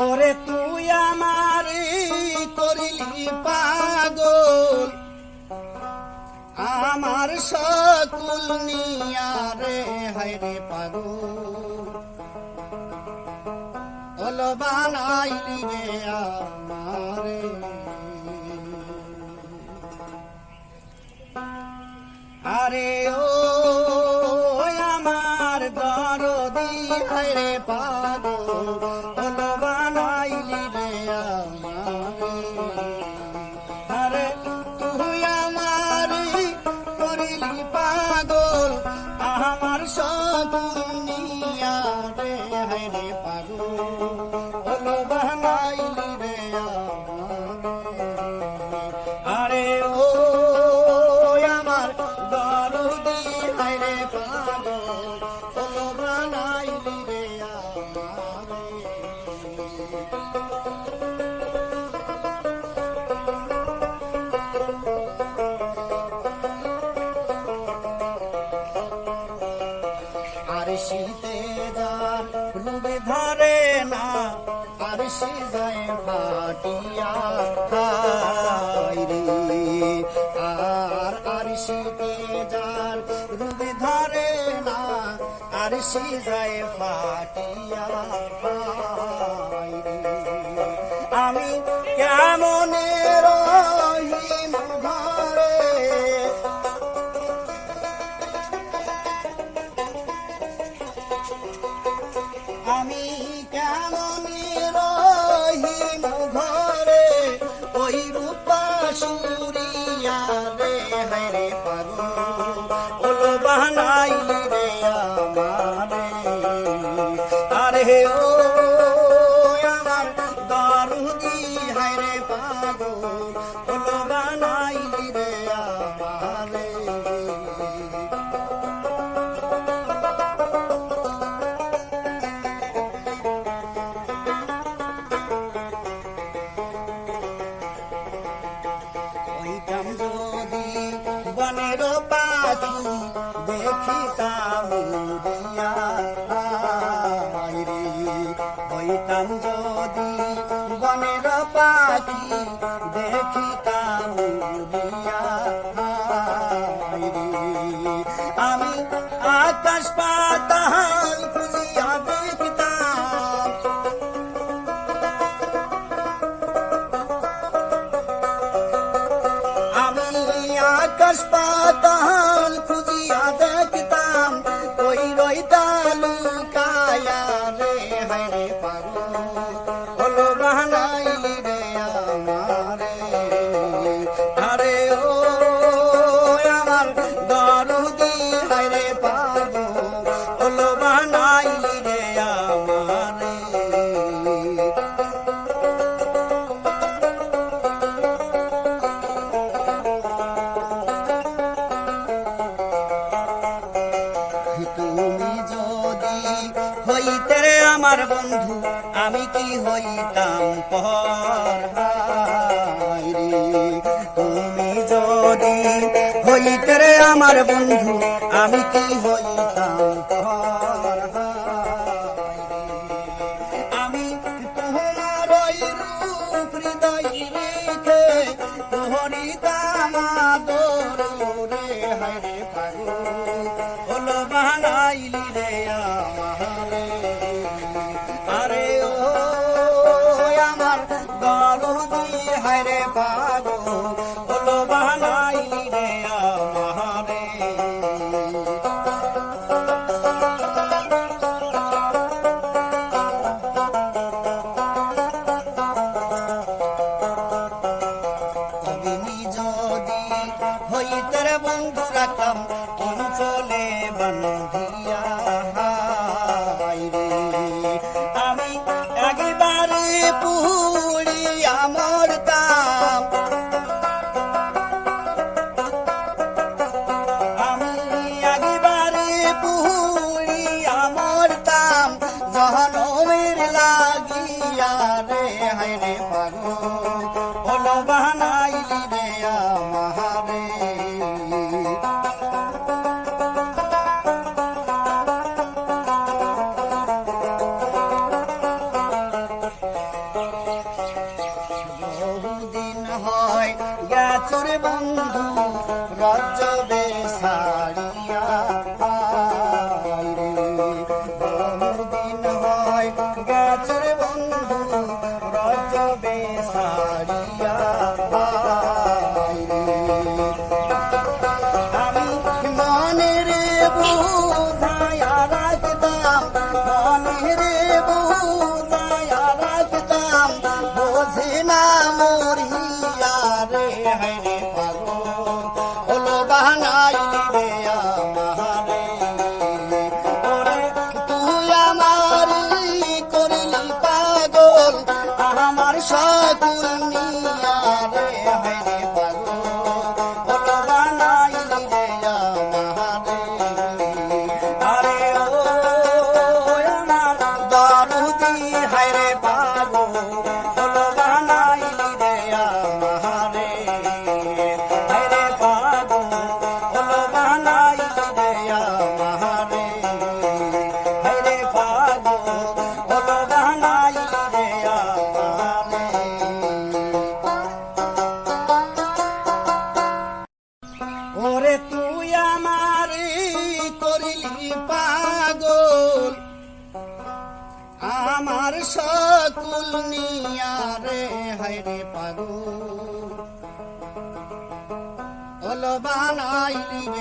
ওরে তুই আমারে করিলি পাগল, আমার সকুল নিয়া রে হায়রে পাগল, ওলো বানাইলি রে আমারে। আরে ও আমার দরদি হায়রে পাগল, ওলো বানাইলি রে আমারে। আরে তুই আমার করিলি পাগল, আমার সকুল নিয়া রে হায়রে পাগল, ওলো বানাইলি রে আমারে। আরে ও আমার দরদি হায়রে পাগল, ওলো বানাইলি রে আমারে। আর শীতে যার রুবে ধরে না, আর সে যায় ফাটিয়া হায়রে। আর শীতে যার রুবে ধরে না, আর সে যায় ফাটিয়া হায়রে। আমি কেমনে রহিম ঘরে, আমি কেমনে রহিম ঘরে, ওই রূপা সুরিয়া রে হায়রে পাগল, ওলো বানাইলি রে আমারে। আরে ও আমার দরদি হায়রে পাগল, ওলো বানাইলি রে আমারে। হইতাম যদি বনের পাখি, দেখিতাম উড়িয়া হায়রে। হইতাম যদি বনের পাখি, দেখিতাম উড়িয়া হায়রে। আমি আকাশ পাতাল খুঁজিয়া দেখতাম, আমি আকাশ পাতাল খুঁজিয়া দেখতাম, ওই রইতা লুকায়া রে হায়রে পাগল, ওলো বানাইলি রে আমারে। আরে ও আমার দরদি হায়রে পাগল, ওলো বানাইলি রে আমারে। তুমি যদি হইতে রে আমার বন্ধু, আমি কি হইতাম পর হায়রে। তুমি যদি হইতে রে আমার বন্ধু, আমি কি হইতাম পর হায়রে। আমি তোমার ওই রূপ হৃদয় রেখে, হরিতাম আদর রে হায়রে পাগল, ওলো বানাইলি রে আমারে। আরে ও আমার দরদি হায়রে পাগল, ওলো বানাইলি রে আমারে। যদি হইতে রে বন্ধু রাখতাম অঞ্চলে বন্ধিয়া হায়রে। আমি একবারে পুড়িয়া মরতাম, আমি একবারে পুড়িয়া মরতাম, জহনমের লাগিয়া রে হায়রে পাগল, ওলো বানাইলি রে আমারে। তোরে বন্ধু রজবে সারিয়া রে বন্ধুর দিন হয় গেছে বন্ধু রজবে সারিয়া আমি মনে রে বুঝায়া রাখতাম মনে রে বুঝায়া রাখতাম বোঝে না মরিয়া রে হায় পাগল হলো বানাইলি রে আমারে ওরে তুই আমারি করিলি পাগল আমার সকল নিয়া রে হায় পাগল হলো বানাইলি রে আমারে আরে ও আমার দরদি হায় রে পাগল হলো বানাইলি রে আমারে হায় রে পাগল হলো বানাইলি রে আমারে হায় রে পাগল হলো বানাইলি রে আমারে ওরে তুই আমারে করিলি পাগল আমার সকল নিয়া রে হায় রে পাগল হলো বানাইলি রে